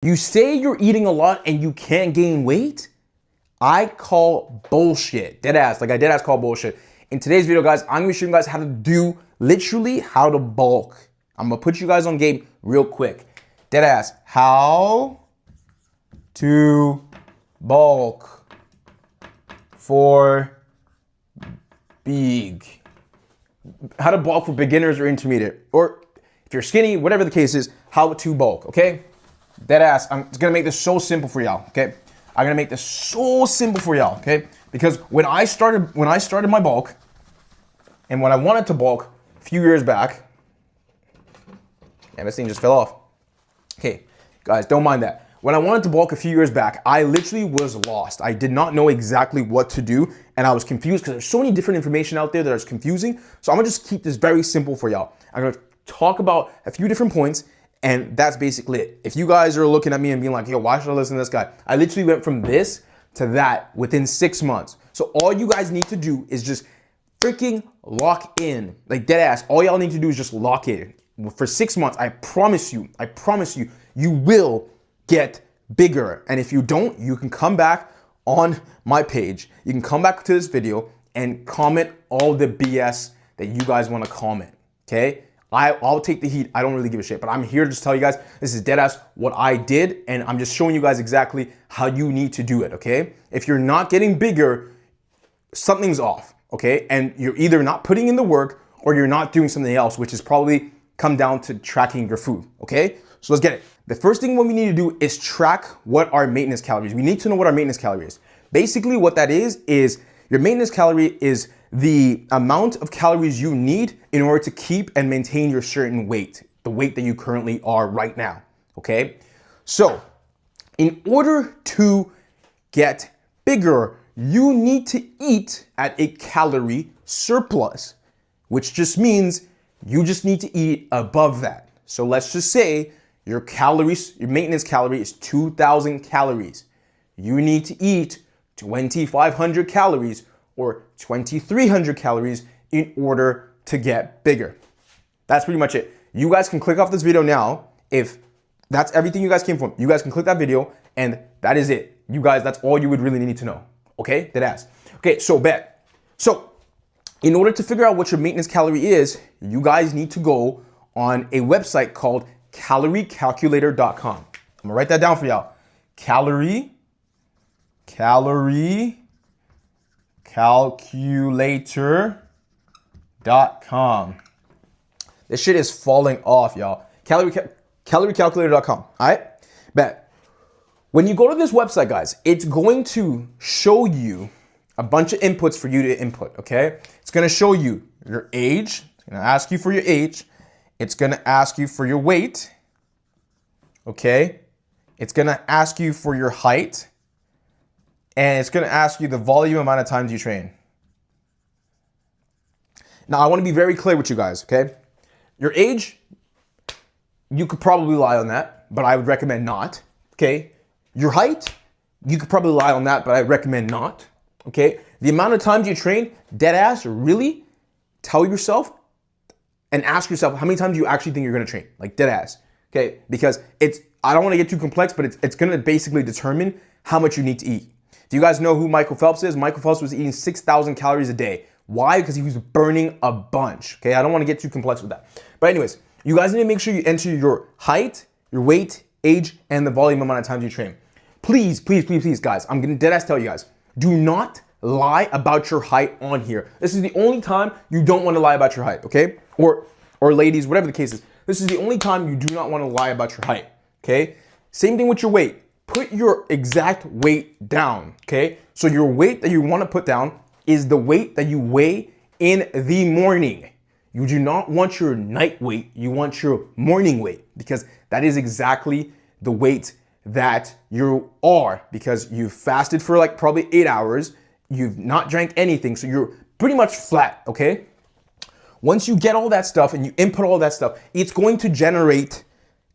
You say you're eating a lot and you can't gain weight? I call bullshit. Deadass. Like I deadass call bullshit. In today's video, guys, I'm gonna show you guys how to do literally how to bulk. I'm gonna put you guys on game real quick. Deadass. How to bulk for big. How to bulk for beginners or intermediate. Or if you're skinny, whatever the case is, how to bulk, okay? Deadass, I'm gonna make this so simple for y'all, okay? I'm gonna make this so simple for y'all, okay? Because when I started my bulk, and when I wanted to bulk a few years back, and this thing just fell off. Okay, guys, don't mind that. When I wanted to bulk a few years back, I literally was lost. I did not know exactly what to do, and I was confused because there's so many different information out there that is confusing. So I'm gonna just keep this very simple for y'all. I'm gonna talk about a few different points, and that's basically it. If you guys are looking at me and being like, yo, why should I listen to this guy? I literally went from this to that within 6 months. So all you guys need to do is just freaking lock in. Like dead ass, all y'all need to do is just lock in. For 6 months, I promise you, you will get bigger. And if you don't, you can come back on my page. You can come back to this video and comment all the BS that you guys want to comment, okay? I'll take the heat. I don't really give a shit, but I'm here to just tell you guys, this is deadass what I did, and I'm just showing you guys exactly how you need to do it, okay? If you're not getting bigger, something's off, okay? And you're either not putting in the work or you're not doing something else, which is probably come down to tracking your food, okay? So let's get it. The first thing what we need to do is track what our maintenance calories. We need to know what our maintenance calorie is. Basically what that is your maintenance calorie is the amount of calories you need in order to keep and maintain your certain weight, the weight that you currently are right now, okay? So in order to get bigger, you need to eat at a calorie surplus, which just means you just need to eat above that. So let's just say your maintenance calorie is 2,000 calories. You need to eat 2,500 calories or 2,300 calories in order to get bigger. That's pretty much it. You guys can click off this video now. If that's everything you guys came from, you guys can click that video and that is it. You guys, that's all you would really need to know. Okay, deadass. Okay, so bet. So in order to figure out what your maintenance calorie is, you guys need to go on a website called caloriecalculator.com. I'm gonna write that down for y'all. Caloriecalculator.com. This shit is falling off, y'all. Caloriecalculator.com. All right? Bet. When you go to this website, guys, it's going to show you a bunch of inputs for you to input, okay? It's gonna show you your age. It's gonna ask you for your age. It's gonna ask you for your weight, okay? It's gonna ask you for your height. And it's gonna ask you the volume amount of times you train. Now, I wanna be very clear with you guys, okay? Your age, you could probably lie on that, but I would recommend not, okay? Your height, you could probably lie on that, but I recommend not, okay? The amount of times you train, dead ass, really tell yourself and ask yourself how many times you actually think you're gonna train, like dead ass, okay? Because I don't wanna get too complex, but it's gonna basically determine how much you need to eat. Do you guys know who Michael Phelps is? Michael Phelps was eating 6,000 calories a day. Why? Because he was burning a bunch, okay? I don't wanna get too complex with that. But anyways, you guys need to make sure you enter your height, your weight, age, and the volume amount of times you train. Please, please, please, please, guys, I'm gonna deadass tell you guys, do not lie about your height on here. This is the only time you don't wanna lie about your height, okay? Or ladies, whatever the case is. This is the only time you do not wanna lie about your height, okay? Same thing with your weight. Put your exact weight down, okay? So your weight that you wanna put down is the weight that you weigh in the morning. You do not want your night weight, you want your morning weight because that is exactly the weight that you are because you've fasted for like probably 8 hours, you've not drank anything, so you're pretty much flat, okay? Once you get all that stuff and you input all that stuff, it's going to generate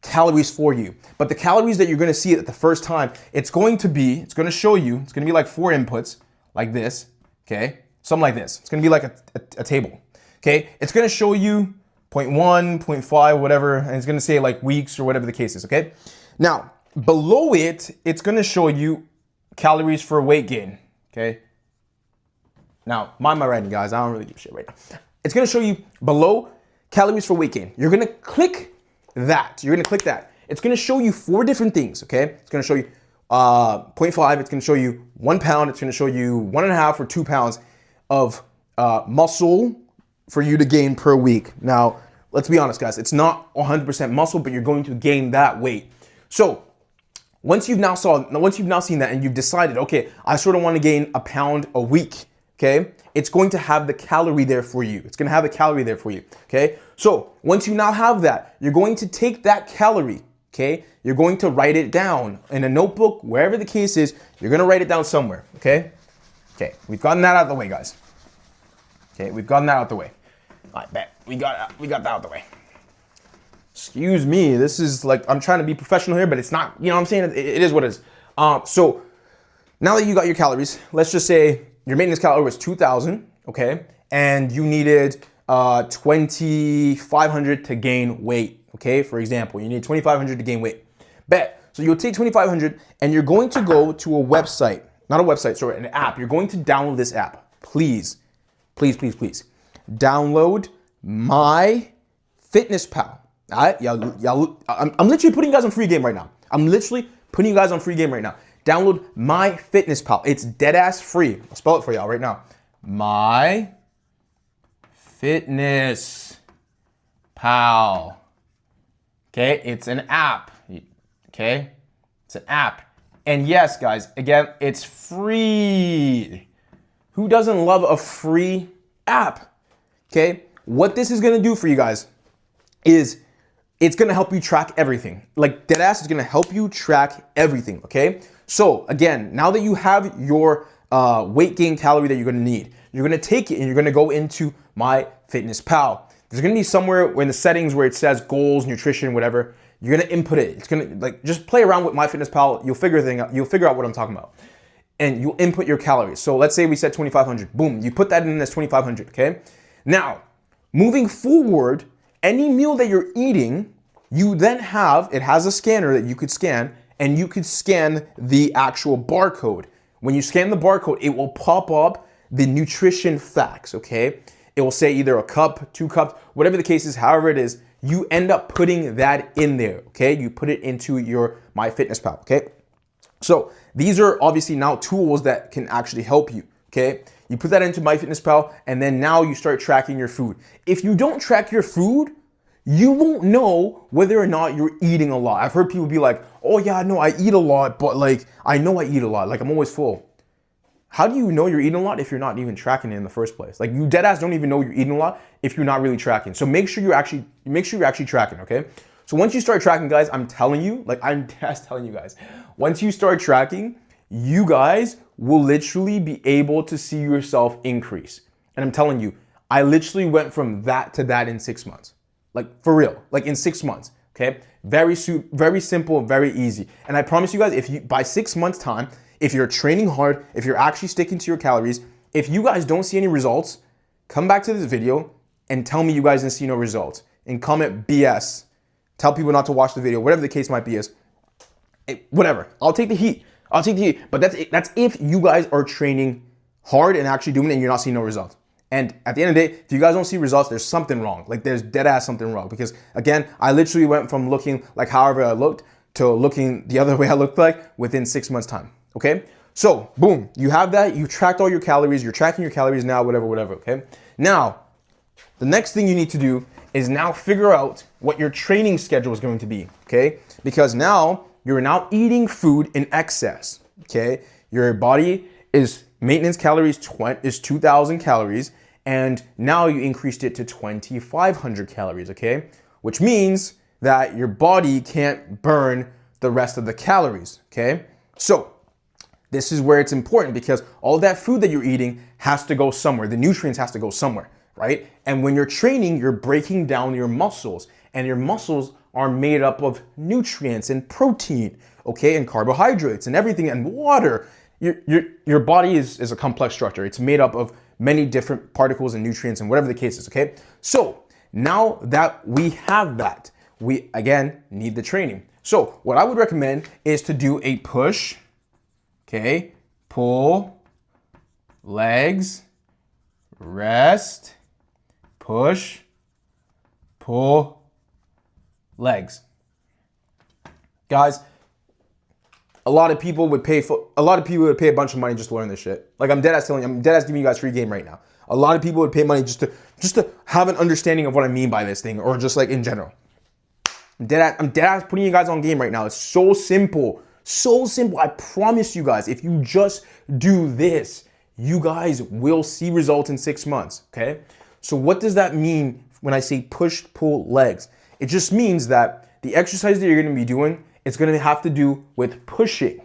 calories for you. But the calories that you're gonna see at the first time, it's gonna show you, it's gonna be like 4 inputs, like this, okay? Something like this. It's gonna be like a table, okay? It's gonna show you 0.1, 0.5, whatever, and it's gonna say like weeks or whatever the case is, okay? Now, below it, it's gonna show you calories for weight gain, okay? Now, mind my writing, guys. I don't really give a shit right now. It's gonna show you below calories for weight gain. You're gonna click that. You're gonna click that. It's gonna show you 4 different things, okay? It's gonna show you 0.5. It's gonna show you 1 pound. It's gonna show you 1.5 or 2 pounds of muscle for you to gain per week. Now, let's be honest, guys. It's not 100% muscle, but you're going to gain that weight. So once you've now seen that and you've decided, okay, I sort of want to gain a pound a week, okay? It's going to have the calorie there for you. It's going to have the calorie there for you, okay? So once you now have that, you're going to take that calorie, okay? You're going to write it down in a notebook, wherever the case is. You're going to write it down somewhere, okay? Okay, we've gotten that out of the way, guys. Okay, we've gotten that out of the way. I bet we got that out of the way. Excuse me, this is like, I'm trying to be professional here, but it's not, you know what I'm saying? It is what it is. So now that you got your calories, let's just say your maintenance calorie was 2,000, okay? And you needed 2,500 to gain weight, okay? For example, you need 2,500 to gain weight. Bet. So you'll take 2,500 and you're going to go to a website, not a website, sorry, an app. You're going to download this app. Please, please, please, please. Download MyFitnessPal. All right, I'm literally putting you guys on free game right now. I'm literally putting you guys on free game right now. Download MyFitnessPal. It's dead ass free. I'll spell it for y'all right now. MyFitnessPal. Okay, it's an app. Okay, it's an app. And yes, guys, again, it's free. Who doesn't love a free app? Okay, what this is gonna do for you guys is it's gonna help you track everything. Like deadass is gonna help you track everything, okay? So again, now that you have your weight gain calorie that you're gonna need, you're gonna take it and you're gonna go into MyFitnessPal. There's gonna be somewhere in the settings where it says goals, nutrition, whatever. You're gonna input it. It's gonna like just play around with MyFitnessPal. You'll figure out what I'm talking about. And you'll input your calories. So let's say we said 2,500. Boom, you put that in as 2,500, okay? Now, moving forward, any meal that you're eating, you then it has a scanner that you could scan, and you could scan the actual barcode. When you scan the barcode, it will pop up the nutrition facts, okay? It will say either a cup, 2 cups, whatever the case is, however it is, you end up putting that in there, okay? You put it into your MyFitnessPal, okay? So these are obviously now tools that can actually help you, okay? You put that into MyFitnessPal, and then now you start tracking your food. If you don't track your food, you won't know whether or not you're eating a lot. I've heard people be like, oh yeah, no, I eat a lot, but like, I know I eat a lot. Like I'm always full. How do you know you're eating a lot if you're not even tracking it in the first place? Like you deadass don't even know you're eating a lot if you're not really tracking. So make sure you're actually tracking, okay? So once you start tracking, guys, I'm telling you, like I'm just telling you guys, once you start tracking, you guys will literally be able to see yourself increase. And I'm telling you, I literally went from that to that in 6 months. Like for real, like in 6 months, okay? Very simple, very easy. And I promise you guys, if you by 6 months time, if you're training hard, if you're actually sticking to your calories, if you guys don't see any results, come back to this video and tell me you guys didn't see no results. And comment BS. Tell people not to watch the video, whatever the case might be is. Whatever, I'll take the heat. But that's if you guys are training hard and actually doing it and you're not seeing no results. And at the end of the day, if you guys don't see results, there's something wrong. Like there's dead ass something wrong. Because again, I literally went from looking like however I looked to looking the other way I looked like within 6 months time, okay? So boom, you have that, you tracked all your calories, you're tracking your calories now, whatever, okay? Now, the next thing you need to do is now figure out what your training schedule is going to be, okay? Because now, you're now eating food in excess, okay? Your body is maintenance calories is 2,000 calories, and now you increased it to 2,500 calories, okay? Which means that your body can't burn the rest of the calories, okay? So this is where it's important because all that food that you're eating has to go somewhere. The nutrients has to go somewhere, right? And when you're training, you're breaking down your muscles, and your muscles are made up of nutrients and protein, okay, and carbohydrates and everything, and water. Your body is a complex structure. It's made up of many different particles and nutrients and whatever the case is, okay? So now that we have that, we again need the training. So what I would recommend is to do a push, okay, pull, legs, rest, push, pull, legs. Guys, a lot of people would pay a bunch of money just to learn this shit. Like I'm dead ass giving you guys free game right now. A lot of people would pay money just to have an understanding of what I mean by this thing, or just like in general. I'm dead ass putting you guys on game right now. It's so simple. So simple. I promise you guys, if you just do this, you guys will see results in 6 months. Okay? So what does that mean when I say push, pull, legs? It just means that the exercise that you're gonna be doing, it's gonna have to do with pushing.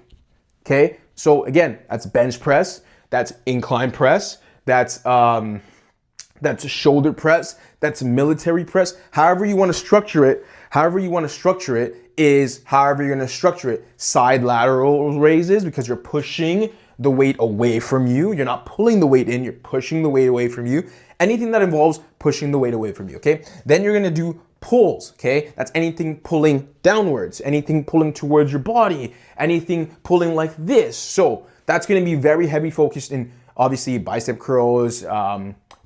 Okay? So again, that's bench press, that's incline press, that's shoulder press, that's military press. However you want to structure it is however you're going to structure it. Side lateral raises, because you're pushing the weight away from you. You're not pulling the weight in, you're pushing the weight away from you. Anything that involves pushing the weight away from you, okay? Then you're going to do pulls, okay? That's anything pulling downwards, anything pulling towards your body, anything pulling like this. So that's going to be very heavy focused in obviously bicep curls,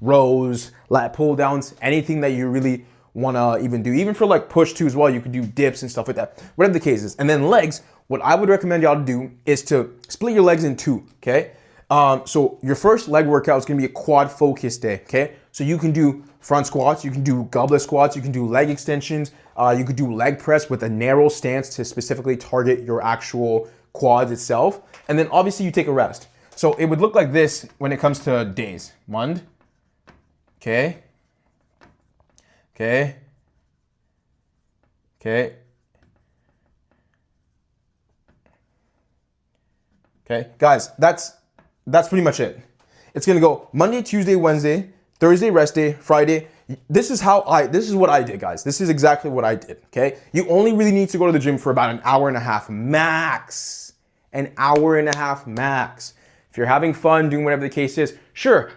rows, lat pull downs, anything that you really want to even do. Even for like push too as well, you could do dips and stuff like that, whatever the case is. And then legs, what I would recommend y'all to do is to split your legs in two, okay? So your first leg workout is going to be a quad focus day, okay? So you can do front squats, you can do goblet squats, you can do leg extensions, you could do leg press with a narrow stance to specifically target your actual quads itself. And then obviously you take a rest. So it would look like this when it comes to days. One, okay, okay, okay, okay. Guys, that's pretty much it. It's gonna go Monday, Tuesday, Wednesday, Thursday, rest day, Friday. This is what I did, guys. This is exactly what I did, okay? You only really need to go to the gym for about an hour and a half max. An hour and a half max. If you're having fun, doing whatever the case is, sure,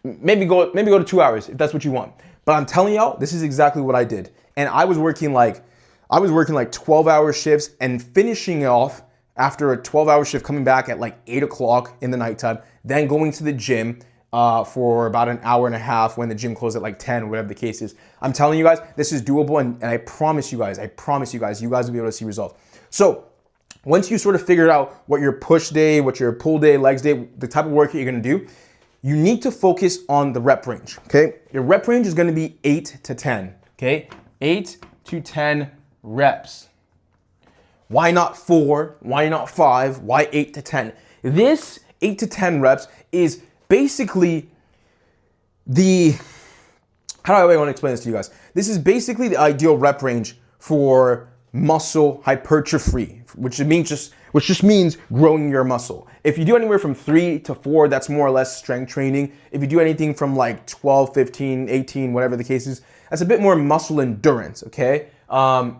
maybe go to 2 hours if that's what you want. But I'm telling y'all, this is exactly what I did. And I was working like 12-hour shifts and finishing off after a 12-hour shift, coming back at like 8 o'clock in the nighttime, then going to the gym for about an hour and a half when the gym closed at like 10, whatever the case is. I'm telling you guys, this is doable, and I promise you guys, you guys will be able to see results. So once you sort of figure out what your push day, what your pull day, legs day, the type of work that you're gonna do, you need to focus on the rep range, okay? Your rep range is gonna be 8 to 10, okay? 8 to 10 reps. Why not 4? Why not 5? Why 8 to 10? This 8 to 10 reps is basically how do I want to explain this to you guys? This is basically the ideal rep range for muscle hypertrophy, which just means growing your muscle. If you do anywhere from 3 to 4, that's more or less strength training. If you do anything from like 12, 15, 18, whatever the case is, that's a bit more muscle endurance, okay?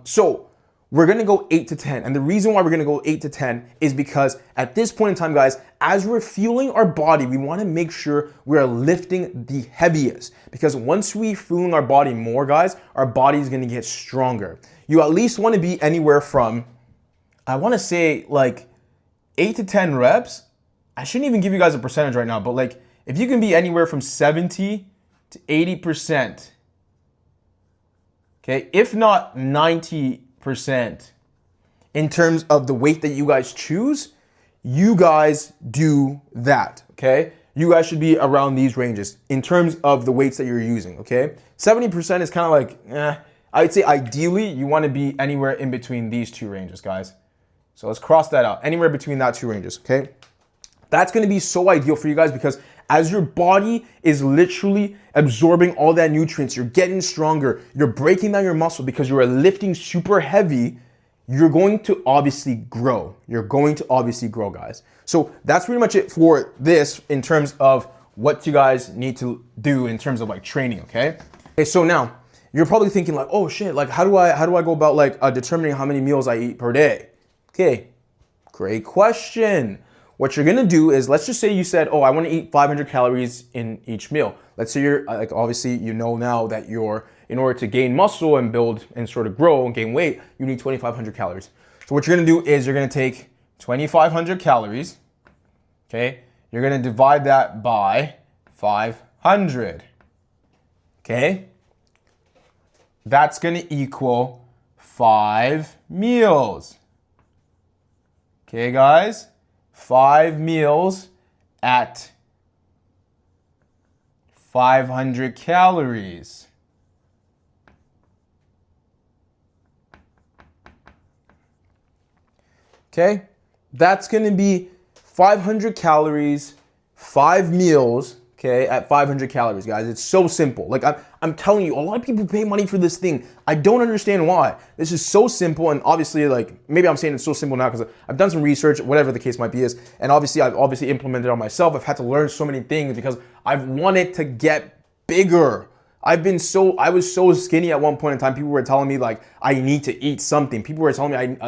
So we're gonna go 8 to 10. And the reason why we're gonna go 8 to 10 is because at this point in time, guys, as we're fueling our body, we wanna make sure we're lifting the heaviest. Because once we fueling our body more, guys, our body is gonna get stronger. You at least wanna be anywhere from, I wanna say like 8 to 10 reps. I shouldn't even give you guys a percentage right now, but like if you can be anywhere from 70 to 80%, okay, if not 90%, in terms of the weight that you guys choose, you guys do that, okay? You guys should be around these ranges in terms of the weights that you're using, okay? 70% is kind of like, I'd say ideally you want to be anywhere in between these two ranges, guys. So let's cross that out, anywhere between that two ranges, okay? That's going to be so ideal for you guys because as your body is literally absorbing all that nutrients, you're getting stronger, you're breaking down your muscle because you are lifting super heavy, you're going to obviously grow. You're going to obviously grow, guys. So that's pretty much it for this in terms of what you guys need to do in terms of like training, okay? Okay, so now you're probably thinking like, oh shit, like how do I go about like determining how many meals I eat per day? Okay, great question. what you're gonna do is, let's just say you said, oh, I wanna eat 500 calories in each meal. Let's say you're, like, obviously you know now that in order to gain muscle and build and sort of grow and gain weight, you need 2,500 calories. So what you're gonna do is you're gonna take 2,500 calories, okay? You're gonna divide that by 500, okay? That's gonna equal 5 meals. Okay, guys? 5 meals at 500 calories. Okay? That's going to be 500 calories, 5 meals, okay, at 500 calories, guys. It's so simple. Like, I'm telling you, a lot of people pay money for this thing. I don't understand why. This is so simple, and obviously, like, maybe I'm saying it's so simple now because I've done some research, whatever the case might be, and obviously, I've implemented it on myself. I've had to learn so many things because I've wanted to get bigger. I was so skinny at one point in time. People were telling me, like, I need to eat something. People were telling me I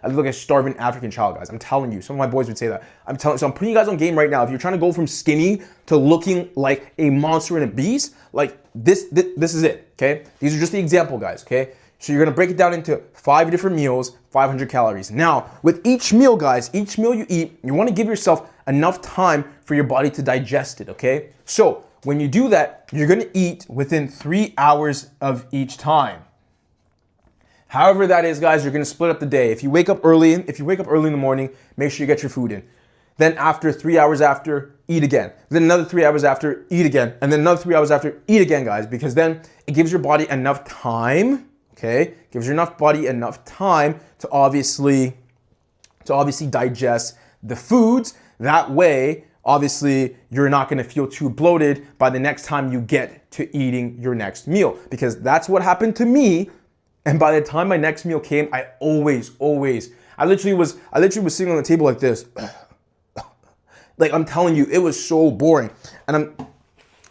look like a starving African child, guys. I'm telling you. Some of my boys would say that. So I'm putting you guys on game right now. If you're trying to go from skinny to looking like a monster and a beast, like this is it, okay? These are just the example, guys, okay? So you're gonna break it down into 5 different meals, 500 calories. Now, with each meal, guys, each meal you eat, you wanna give yourself enough time for your body to digest it, okay? So when you do that, you're gonna eat within 3 hours of each time. However that is, guys, you're gonna split up the day. If you wake up early in the morning, make sure you get your food in. Then after 3 hours after, eat again. Then another 3 hours after, eat again. And then another 3 hours after, eat again, guys, because then it gives your body enough time, okay? Gives your body enough time to obviously digest the foods. That way, obviously, you're not gonna feel too bloated by the next time you get to eating your next meal, because that's what happened to me. And by the time my next meal came, I literally was sitting on the table like this. Like, I'm telling you, it was so boring. And I'm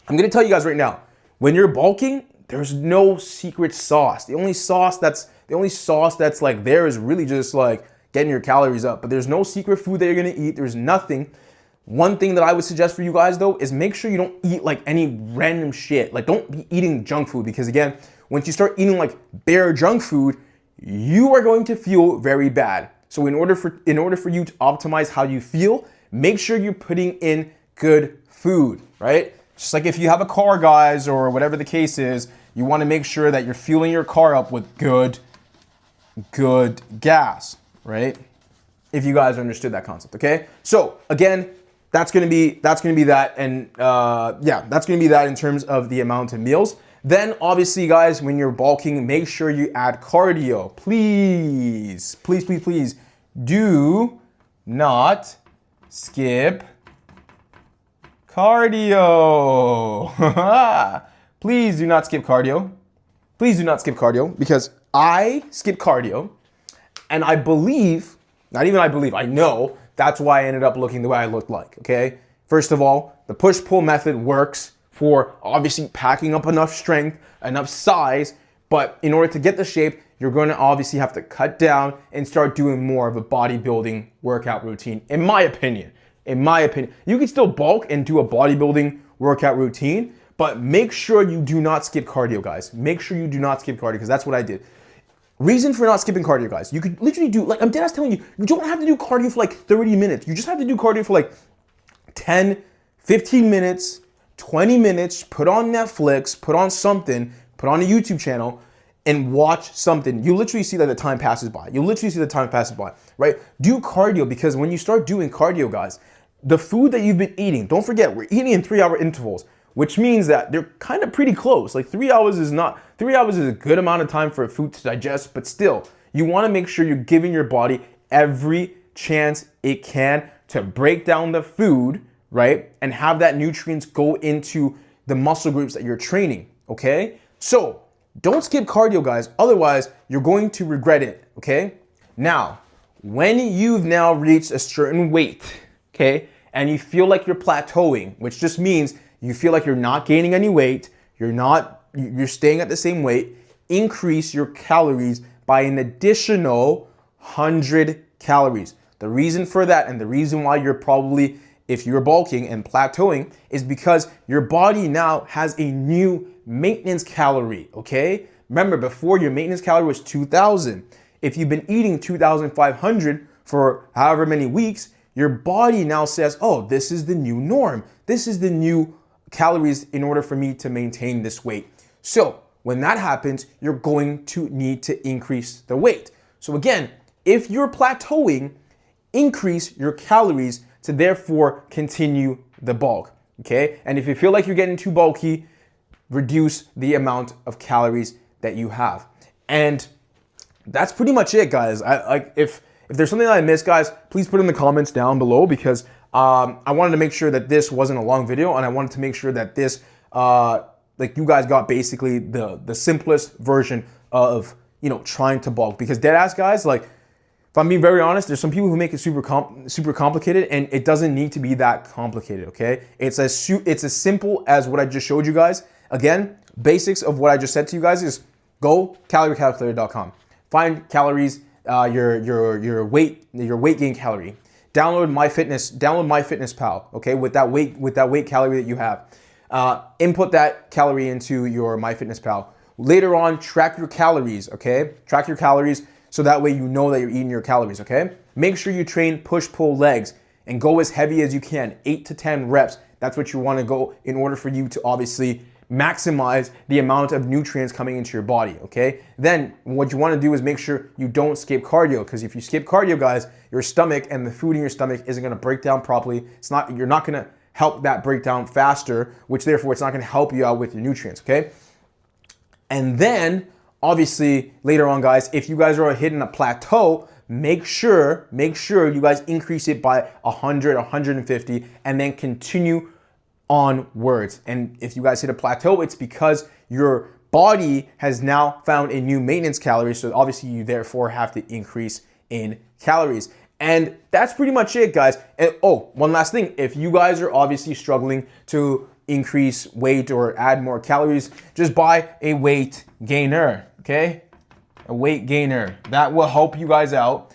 gonna tell you guys right now, when you're bulking, there's no secret sauce. The only sauce that's like there is really just like getting your calories up. But there's no secret food that you're gonna eat. There's nothing. One thing that I would suggest for you guys though is make sure you don't eat like any random shit. Like, don't be eating junk food, because again, once you start eating like bare junk food, you are going to feel very bad. So in order for you to optimize how you feel, make sure you're putting in good food, right? Just like if you have a car, guys, or whatever the case is, you want to make sure that you're fueling your car up with good gas, right? If you guys understood that concept, okay? So again, that's gonna be that, and yeah, that's gonna be that in terms of the amount of meals. Then obviously, guys, when you're bulking, make sure you add cardio. Please do not skip cardio. Please do not skip cardio. Please do not skip cardio, because I skip cardio, and I know that's why I ended up looking the way I looked like, okay? First of all, the push-pull method works for obviously packing up enough strength, enough size, but in order to get the shape, you're going to obviously have to cut down and start doing more of a bodybuilding workout routine, in my opinion. You can still bulk and do a bodybuilding workout routine, but make sure you do not skip cardio, guys. Make sure you do not skip cardio, because that's what I did. Reason for not skipping cardio, guys. You could literally do, like, I'm dead ass telling you, you don't have to do cardio for like 30 minutes. You just have to do cardio for like 10, 15 minutes, 20 minutes, put on Netflix, put on something, put on a YouTube channel, and watch something. You literally see that the time passes by. Right? Do cardio, because when you start doing cardio, guys, the food that you've been eating, don't forget, we're eating in 3-hour intervals, which means that they're kind of pretty close. Like 3 hours is a good amount of time for food to digest, but still, you want to make sure you're giving your body every chance it can to break down the food, right? And have that nutrients go into the muscle groups that you're training, okay? So don't skip cardio, guys. Otherwise, you're going to regret it, okay? Now, when you've now reached a certain weight, okay, and you feel like you're plateauing, which just means you feel like you're not gaining any weight, you're staying at the same weight, increase your calories by an additional 100 calories. The reason for that, and the reason why you're probably, if you're bulking and plateauing, is because your body now has a new maintenance calorie, okay? Remember, before your maintenance calorie was 2,000. If you've been eating 2,500 for however many weeks, your body now says, oh, this is the new norm. This is the new calories in order for me to maintain this weight. So when that happens, you're going to need to increase the weight. So again, if you're plateauing, increase your calories to therefore continue the bulk, okay? And if you feel like you're getting too bulky, reduce the amount of calories that you have. And that's pretty much it, guys. If there's something that I missed, guys, please put it in the comments down below, because I wanted to make sure that this wasn't a long video, and I wanted to make sure that this, like, you guys got basically the simplest version of, you know, trying to bulk. Because deadass, guys, like, if I'm being very honest, there's some people who make it super complicated, and it doesn't need to be that complicated, okay? It's as simple as what I just showed you guys. Again, basics of what I just said to you guys is go caloriecalculator.com. Find calories, your weight gain calorie. Download MyFitnessPal, okay? With that weight calorie that you have. Input that calorie into your MyFitnessPal. Later on, track your calories, okay? Track your calories so that way you know that you're eating your calories, okay? Make sure you train push-pull legs and go as heavy as you can, 8 to 10 reps. That's what you want to go in order for you to obviously maximize the amount of nutrients coming into your body, okay? Then what you want to do is make sure you don't skip cardio, because if you skip cardio, guys, your stomach and the food in your stomach isn't going to break down properly. You're not going to help that break down faster, which therefore it's not going to help you out with your nutrients, okay? And then obviously later on, guys, if you guys are hitting a plateau, make sure you guys increase it by 100, 150, and then continue onwards. And if you guys hit a plateau, it's because your body has now found a new maintenance calorie. So obviously you therefore have to increase in calories. And that's pretty much it, guys. And oh, one last thing. If you guys are obviously struggling to increase weight or add more calories, just buy a weight gainer, okay? A weight gainer. That will help you guys out.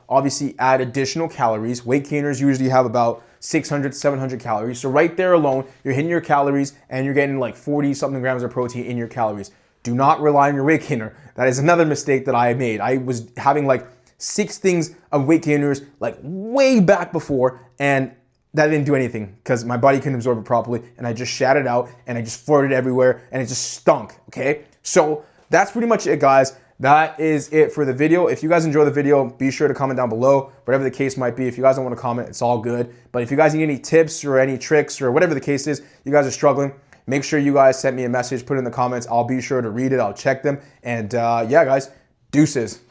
Obviously add additional calories. Weight gainers usually have about 600, 700 calories. So right there alone, you're hitting your calories and you're getting like 40 something grams of protein in your calories. Do not rely on your weight gainer. That is another mistake that I made. I was having like 6 things of weight gainers like way back before, and that didn't do anything because my body couldn't absorb it properly, and I just shat it out and I just floated everywhere and it just stunk, okay? So that's pretty much it, guys. That is it for the video. If you guys enjoy the video, be sure to comment down below, whatever the case might be. If you guys don't want to comment, it's all good. But if you guys need any tips or any tricks or whatever the case is, you guys are struggling, make sure you guys send me a message, put it in the comments. I'll be sure to read it. I'll check them. And yeah, guys, deuces.